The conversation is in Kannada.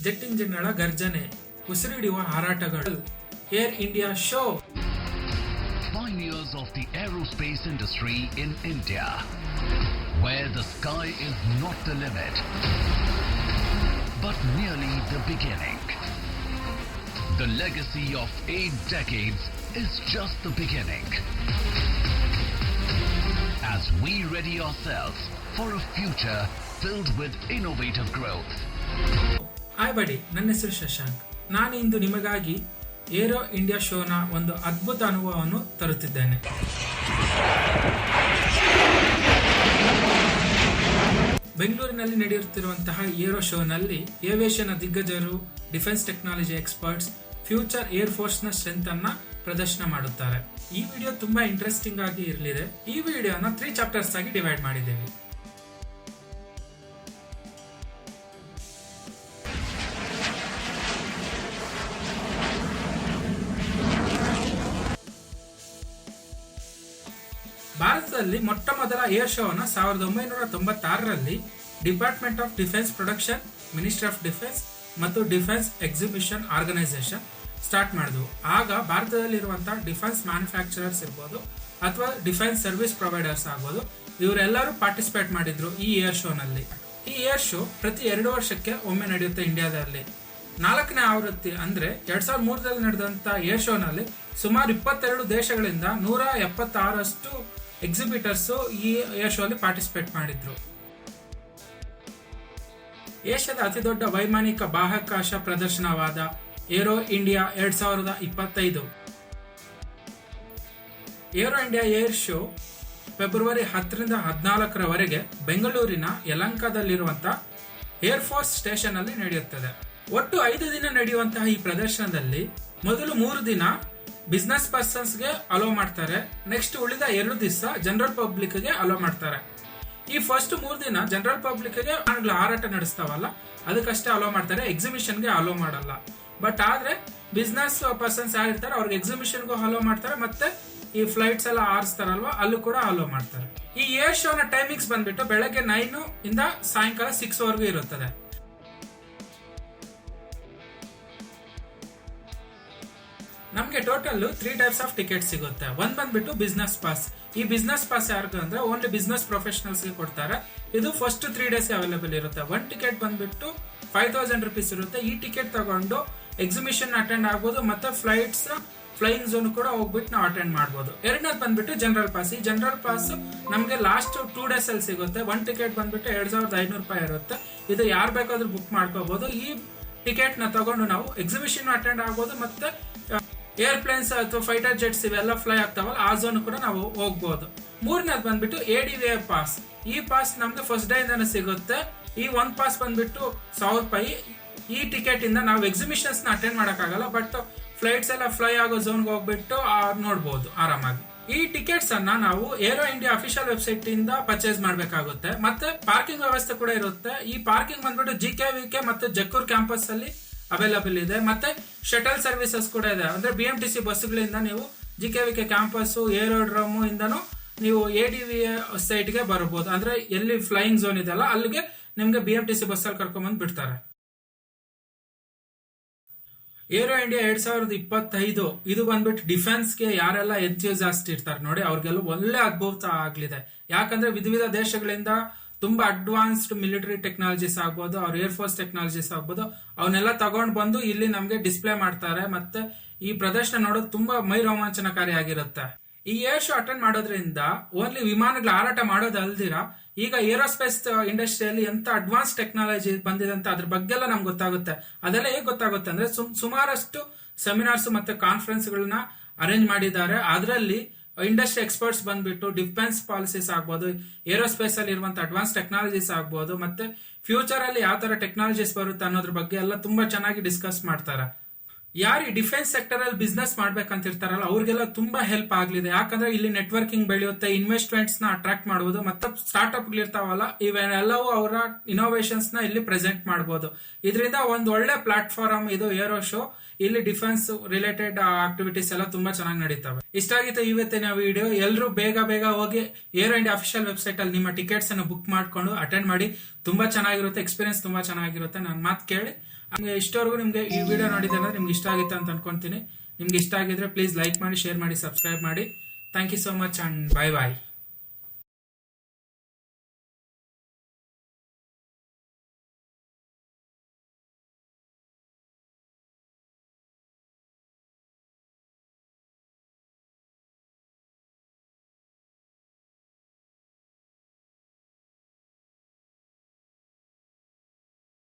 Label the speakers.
Speaker 1: ಜೆಟ್ ಇಂಜಿನ್ಗಳ ಗರ್ಜನೆ, ಉಸಿರಿಡುವ ಹಾರಾಟಗಳು. Air India show.
Speaker 2: Pioneers of the aerospace industry in India, where the sky is not the limit, but merely the beginning. The legacy of 8 decades is just the beginning. As we ready ourselves for a future filled with innovative growth.
Speaker 1: Hi ಬಡಿ, ನನ್ನ ಹೆಸರು ಶಶಾಂಕ್. ನಾನು ಇಂದು ನಿಮಗಾಗಿ ಏರೋ ಇಂಡಿಯಾ ಶೋನ ಒಂದು ಅದ್ಭುತ ಅನುಭವವನ್ನು ತರುತ್ತಿದ್ದೇನೆ. ಬೆಂಗಳೂರಿನಲ್ಲಿ ನಡೆಯುತ್ತಿರುವಂತಹ ಏರೋ ಶೋನಲ್ಲಿ ಏವಿಯೇಷನ್ ದಿಗ್ಗಜರು, defence technology experts, future air force ನ ಸ್ಟ್ರೆಂತ್ ಅನ್ನ ಪ್ರದರ್ಶನ ಮಾಡುತ್ತಾರೆ. ಈ ವಿಡಿಯೋ ತುಂಬಾ ಇಂಟ್ರೆಸ್ಟಿಂಗ್ ಆಗಿ ಇರಲಿದೆ. ಈ ವಿಡಿಯೋನ 3 ಚಾಪ್ಟರ್ಸ್ ಆಗಿ ಡಿವೈಡ್ ಮಾಡಿದ್ದೇವೆ. ಭಾರತದಲ್ಲಿ ಮೊಟ್ಟ ಮೊದಲ ಏರ್ ಶೋನ 1996ರಲ್ಲಿ department of defence production, ministry of defence ಮತ್ತು ಡಿಫೆನ್ಸ್ ಎಕ್ಸಿಬಿಷನ್ ಆರ್ಗನೈಸೇಷನ್ ಸ್ಟಾರ್ಟ್ ಮಾಡಿದ್ವು. ಆಗ ಭಾರತದಲ್ಲಿರುವಂತಹ ಡಿಫೆನ್ಸ್ ಮ್ಯಾನುಫ್ಯಾಕ್ಚರರ್ಸ್ ಇರ್ಬೋದು ಅಥವಾ ಡಿಫೆನ್ಸ್ ಸರ್ವಿಸ್ ಪ್ರೊವೈಡರ್ಸ್ ಆಗ್ಬೋದು, ಇವರೆಲ್ಲರೂ ಪಾರ್ಟಿಸಿಪೇಟ್ ಮಾಡಿದ್ರು ಈ ಏರ್ ಶೋನಲ್ಲಿ. ಈ ಏರ್ ಶೋ ಪ್ರತಿ 2 ವರ್ಷಕ್ಕೆ ಒಮ್ಮೆ ನಡೆಯುತ್ತೆ ಇಂಡಿಯಾದಲ್ಲಿ. 4ನೇ ಆವೃತ್ತಿ ಅಂದ್ರೆ 2003ರಲ್ಲಿ ನಡೆದಂತ ಏರ್ ಶೋನಲ್ಲಿ ಸುಮಾರು 22 ದೇಶಗಳಿಂದ 176 ಎಕ್ಸಿಬಿಟರ್ಸ್ ಈ ಏರ್ ಶೋ ಅಲ್ಲಿ ಪಾರ್ಟಿಸಿಪೇಟ್ ಮಾಡಿದ್ರು. ಏಷ್ಯಾದ ಅತಿ ದೊಡ್ಡ ವೈಮಾನಿಕ ಬಾಹ್ಯಾಕಾಶ ಪ್ರದರ್ಶನವಾದ aero India 2025. Aero India air show February 10ರಿಂದ 14ರವರೆಗೆ ಬೆಂಗಳೂರಿನ ಯಲಹಂಕದಲ್ಲಿರುವಂತಹ ಏರ್ ಫೋರ್ಸ್ ಸ್ಟೇಷನ್ ಅಲ್ಲಿ ನಡೆಯುತ್ತದೆ. ಒಟ್ಟು 5 ದಿನ ನಡೆಯುವಂತಹ ಈ ಪ್ರದರ್ಶನದಲ್ಲಿ ಮೊದಲು 3 ದಿನ ಬಿಸ್ನೆಸ್ ಪರ್ಸನ್ಸ್ ಗೆ ಅಲೋ ಮಾಡ್ತಾರೆ. ನೆಕ್ಸ್ಟ್ ಉಳಿದ 2 ದಿವಸ ಜನರಲ್ ಪಬ್ಲಿಕ್ ಗೆ ಅಲೋ ಮಾಡ್ತಾರೆ. ಈ ಫಸ್ಟ್ 3 ದಿನ ಜನರಲ್ ಪಬ್ಲಿಕ್ ಗೆ ಹಾರಾಟ ನಡೆಸ್ತಾವಲ್ಲ, ಅದಕ್ಕಷ್ಟೇ ಅಲೋ ಮಾಡ್ತಾರೆ, ಎಕ್ಸಿಬಿಷನ್ ಗೆ ಅಲೋ ಮಾಡಲ್ಲ. ಬಟ್ ಆದ್ರೆ ಬಿಸ್ನೆಸ್ ಪರ್ಸನ್ಸ್ ಯಾರಿರ್ತಾರೆ ಅವ್ರಿಗೆ ಎಕ್ಸಿಬಿಷನ್ ಗೂ ಅಲೋ ಮಾಡ್ತಾರೆ, ಮತ್ತೆ ಈ ಫ್ಲೈಟ್ಸ್ ಎಲ್ಲ ಆರಿಸ್ತಾರಲ್ವಾ ಅಲ್ಲೂ ಕೂಡ ಅಲೋ ಮಾಡ್ತಾರೆ. ಈ ಏರ್ ಶೋನ ಟೈಮಿಂಗ್ಸ್ ಬಂದ್ಬಿಟ್ಟು ಬೆಳಗ್ಗೆ 9 ಇಂದ ಸಾಯಂಕಾಲ 6 ವರೆಗೂ ಇರುತ್ತದೆ. ನಮ್ಗೆ ಟೋಟಲ್ 3 ಟೈಪ್ಸ್ ಆಫ್ ಟಿಕೆಟ್ ಸಿಗುತ್ತೆ. ಒಂದ್ ಬಂದ್ಬಿಟ್ಟು ಬಿಸ್ನೆಸ್ ಪಾಸ್. ಈ ಬಿಸ್ನೆಸ್ ಪಾಸ್ ಯಾರಿಗೂ ಅಂದ್ರೆ ಓನ್ಲಿ ಬಿಸ್ನೆಸ್ ಪ್ರೊಫೆಷನಲ್ಸ್ ಗೆ ಕೊಡ್ತಾರೆ. ಇದು ಫಸ್ಟ್ 3 ಡೇಸ್ ಅವೈಲೇಬಲ್ ಇರುತ್ತೆ. ಒಂದ್ ಟಿಕೆಟ್ ಬಂದ್ಬಿಟ್ಟು 5000 ರುಪೀಸ್ ಇರುತ್ತೆ. ಈ ಟಿಕೆಟ್ ತಗೊಂಡು ಎಕ್ಸಿಬಿಷನ್ ಅಟೆಂಡ್ ಆಗ್ಬೋದು, ಮತ್ತೆ ಫ್ಲೈಟ್ಸ್ ಫ್ಲೈಯಿಂಗ್ ಝೋನ್ ಕೂಡ ಹೋಗ್ಬಿಟ್ಟು ನಾವು ಅಟೆಂಡ್ ಮಾಡಬಹುದು. ಎರಡನೇದು ಬಂದ್ಬಿಟ್ಟು ಜನರಲ್ ಪಾಸ್. ಈ ಜನರಲ್ ಪಾಸ್ ನಮ್ಗೆ ಲಾಸ್ಟ್ 2 ಡೇಸ್ ಅಲ್ಲಿ ಸಿಗುತ್ತೆ. ಒಂದ್ ಟಿಕೆಟ್ ಬಂದ್ಬಿಟ್ಟು 2500 ರೂಪಾಯಿ ಇರುತ್ತೆ. ಇದು ಯಾರು ಬೇಕಾದ್ರೂ ಬುಕ್ ಮಾಡ್ಕೋಬಹುದು. ಈ ಟಿಕೆಟ್ ನ ತಗೊಂಡು ನಾವು ಎಕ್ಸಿಬಿಷನ್ ಅಟೆಂಡ್ ಆಗ್ಬೋದು, ಮತ್ತೆ ಏರ್ಪ್ಲೇನ್ಸ್ ಅಥವಾ ಫೈಟರ್ ಜೆಟ್ಸ್ ಇವೆಲ್ಲ ಫ್ಲೈ ಆಗ್ತಾವಲ್ಲ ಆ ಝೋನ್ ಕೂಡ ನಾವು ಹೋಗ್ಬಹುದು. ಮೂರನೇದು ಬಂದ್ಬಿಟ್ಟು ADVA ಪಾಸ್. ಈ ಪಾಸ್ ನಮ್ಗೆ ಫಸ್ಟ್ ಡೇ ಇಂದಾನೆ ಸಿಗುತ್ತೆ. ಈ ಒಂದ್ ಪಾಸ್ ಬಂದ್ಬಿಟ್ಟು 1000 ರೂಪಾಯಿ. ಈ ಟಿಕೆಟ್ ಇಂದ ನಾವು ಎಕ್ಸಿಬಿಷನ್ಸ್ ನ ಅಟೆಂಡ್ ಮಾಡಕ್ಕಾಗಲ್ಲ, ಬಟ್ ಫ್ಲೈಟ್ಸ್ ಎಲ್ಲ ಫ್ಲೈ ಆಗೋ ಝೋನ್ಗೆ ಹೋಗ್ಬಿಟ್ಟು ನೋಡ್ಬೋದು ಆರಾಮಾಗಿ. ಈ ಟಿಕೆಟ್ಸ್ ಅನ್ನ ನಾವು ಏರೋ ಇಂಡಿಯಾ ಅಫಿಷಿಯಲ್ ವೆಬ್ಸೈಟ್ ಇಂದ ಪರ್ಚೇಸ್ ಮಾಡಬೇಕಾಗುತ್ತೆ. ಮತ್ತೆ ಪಾರ್ಕಿಂಗ್ ವ್ಯವಸ್ಥೆ ಕೂಡ ಇರುತ್ತೆ. ಈ ಪಾರ್ಕಿಂಗ್ ಬಂದ್ಬಿಟ್ಟು GKVK ಮತ್ತೆ ಜಕ್ಕೂರ್ ಕ್ಯಾಂಪಸ್ ಅಲ್ಲಿ ಅವೈಲಬಲ್ ಇದೆ. ಮತ್ತೆ ಶಟಲ್ ಸರ್ವಿಸಸ್ ಕೂಡ ಇದೆ. ಅಂದ್ರೆ BMTC ಬಸ್ಗಳಿಂದ ನೀವು GKVK ಕ್ಯಾಂಪಸ್, ಏರೋಡ್ರೋಮ್ ಇಂದನೂ ನೀವು ADVA ಸೈಟ್ ಗೆ ಬರಬಹುದು. ಅಂದ್ರೆ ಎಲ್ಲಿ ಫ್ಲೈಯಿಂಗ್ ಝೋನ್ ಇದೆಲ್ಲ ಅಲ್ಲಿಗೆ ನಿಮ್ಗೆ BMTC ಬಸ್ ಅಲ್ಲಿ ಕರ್ಕೊಂಡ್ ಬಂದು ಬಿಡ್ತಾರೆ. ಏರೋ ಇಂಡಿಯಾ 2025 ಇದು ಬಂದ್ಬಿಟ್ಟು ಡಿಫೆನ್ಸ್ ಗೆ ಯಾರೆಲ್ಲ ಜಾಸ್ತಿ ಇರ್ತಾರೆ ನೋಡಿ, ಅವ್ರಿಗೆಲ್ಲ ಒಳ್ಳೆ ಅದ್ಭುತ ಆಗ್ಲಿದೆ. ಯಾಕಂದ್ರೆ ವಿಧ ದೇಶಗಳಿಂದ ತುಂಬಾ ಅಡ್ವಾನ್ಸ್ಡ್ ಮಿಲಿಟರಿ ಟೆಕ್ನಾಲಜೀಸ್ ಆಗ್ಬೋದು, ಅವ್ರ ಏರ್ ಫೋರ್ಸ್ ಟೆಕ್ನಾಲಜೀಸ್ ಆಗ್ಬೋದು, ಅವನ್ನೆಲ್ಲ ತಗೊಂಡ್ ಬಂದು ಇಲ್ಲಿ ನಮ್ಗೆ ಡಿಸ್ಪ್ಲೇ ಮಾಡ್ತಾರೆ. ಮತ್ತೆ ಈ ಪ್ರದರ್ಶನ ನೋಡೋದು ತುಂಬಾ ಮೈ ರೋಮಾಂಚನಕಾರಿಯಾಗಿರುತ್ತೆ. ಈ ಏರ್ ಶೋ ಅಟೆಂಡ್ ಮಾಡೋದ್ರಿಂದ ಓನ್ಲಿ ವಿಮಾನಗಳ ಹಾರಾಟ ಮಾಡೋದಲ್ದಿರ ಈಗ ಏರೋಸ್ಪೇಸ್ ಇಂಡಸ್ಟ್ರಿಯಲ್ಲಿ ಎಂತ ಅಡ್ವಾನ್ಸ್ ಟೆಕ್ನಾಲಜಿ ಬಂದಿದೆ ಅಂತ ಅದ್ರ ಬಗ್ಗೆ ಎಲ್ಲ ನಮ್ಗೆ ಗೊತ್ತಾಗುತ್ತೆ. ಅದೆಲ್ಲ ಹೇಗೆ ಗೊತ್ತಾಗುತ್ತೆ ಅಂದ್ರೆ ಸುಮಾರಷ್ಟು ಸೆಮಿನಾರ್ಸ್ ಮತ್ತೆ ಕಾನ್ಫರೆನ್ಸ್ ಗಳನ್ನ ಅರೇಂಜ್ ಮಾಡಿದ್ದಾರೆ. ಅದರಲ್ಲಿ ಇಂಡಸ್ಟ್ರಿ ಎಕ್ಸ್ಪರ್ಟ್ಸ್ ಬಂದ್ಬಿಟ್ಟು ಡಿಫೆನ್ಸ್ ಪಾಲಿಸೀಸ್ ಆಗ್ಬೋದು, ಏರೋಸ್ಪೇಸ್ ಅಲ್ಲಿ ಇರುವಂತಹ ಅಡ್ವಾನ್ಸ್ ಟೆಕ್ನಾಲಜೀಸ್ ಆಗ್ಬೋದು, ಮತ್ತೆ ಫ್ಯೂಚರ್ ಅಲ್ಲಿ ಯಾವ ತರ ಟೆಕ್ನಾಲಜೀಸ್ ಬರುತ್ತೆ ಅನ್ನೋದ್ರ ಬಗ್ಗೆ ಎಲ್ಲ ತುಂಬಾ ಚೆನ್ನಾಗಿ ಡಿಸ್ಕಸ್ ಮಾಡ್ತಾರೆ. ಯಾರು ಈ ಡಿಫೆನ್ಸ್ ಸೆಕ್ಟರ್ ಅಲ್ಲಿ ಬಿಸ್ನೆಸ್ ಮಾಡ್ಬೇಕಂತ ಇರ್ತಾರಲ್ಲ ಅವ್ರಿಗೆಲ್ಲ ತುಂಬಾ ಹೆಲ್ಪ್ ಆಗ್ಲಿದೆ. ಯಾಕಂದ್ರೆ ಇಲ್ಲಿ ನೆಟ್ವರ್ಕಿಂಗ್ ಬೆಳೆಯುತ್ತೆ, ಇನ್ವೆಸ್ಟ್ಮೆಂಟ್ಸ್ ನ ಅಟ್ರಾಕ್ಟ್ ಮಾಡಬಹುದು, ಮತ್ತೆ ಸ್ಟಾರ್ಟ್ಅಪ್ ಗಳಿರ್ತಾವಲ್ಲ ಇವೆಲ್ಲವೂ ಅವರ ಇನೋವೇಷನ್ಸ್ ನ ಇಲ್ಲಿ ಪ್ರೆಸೆಂಟ್ ಮಾಡಬಹುದು. ಇದರಿಂದ ಒಂದು ಒಳ್ಳೆ ಪ್ಲಾಟ್ಫಾರ್ಮ್ ಇದು ಏರೋ ಶೋ. ಇಲ್ಲಿ ಡಿಫೆನ್ಸ್ ರಿಲೇಟೆಡ್ ಆಕ್ಟಿವಿಟೀಸ್ ಎಲ್ಲ ತುಂಬಾ ಚೆನ್ನಾಗಿ ನಡೀತವೆ. ಇಷ್ಟ ಆಗಿತ್ತು ಇವತ್ತಿನ ವಿಡಿಯೋ. ಎಲ್ಲರೂ ಬೇಗ ಹೋಗಿ ಏರೋ ಇಂಡಿಯಾ ಅಫಿಷಿಯಲ್ ವೆಬ್ಸೈಟ್ ಅಲ್ಲಿ ನಿಮ್ಮ ಟಿಕೆಟ್ಸ್ ಅನ್ನು ಬುಕ್ ಮಾಡ್ಕೊಂಡು ಅಟೆಂಡ್ ಮಾಡಿ. ತುಂಬಾ ಚೆನ್ನಾಗಿರುತ್ತೆ, ಎಕ್ಸ್ಪೀರಿಯನ್ಸ್ ತುಂಬಾ ಚೆನ್ನಾಗಿರುತ್ತೆ. ನನ್ನ ಮಾತು ಕೇಳಿ ನಿಮ್ಗೆ ಇಷ್ಟವರೆಗೂ ನಿಮ್ಗೆ ಈ ವಿಡಿಯೋ ನೋಡಿದ್ರೆ ನಿಮ್ಗೆ ಇಷ್ಟ ಆಗಿತ್ತು ಅಂತ ಅನ್ಕೊಂತೀನಿ. ನಿಮ್ಗೆ ಇಷ್ಟ ಆಗಿದ್ರೆ ಪ್ಲೀಸ್ ಲೈಕ್ ಮಾಡಿ, ಶೇರ್ ಮಾಡಿ, ಸಬ್ಸ್ಕ್ರೈಬ್ ಮಾಡಿ. Thank you so much and bye bye.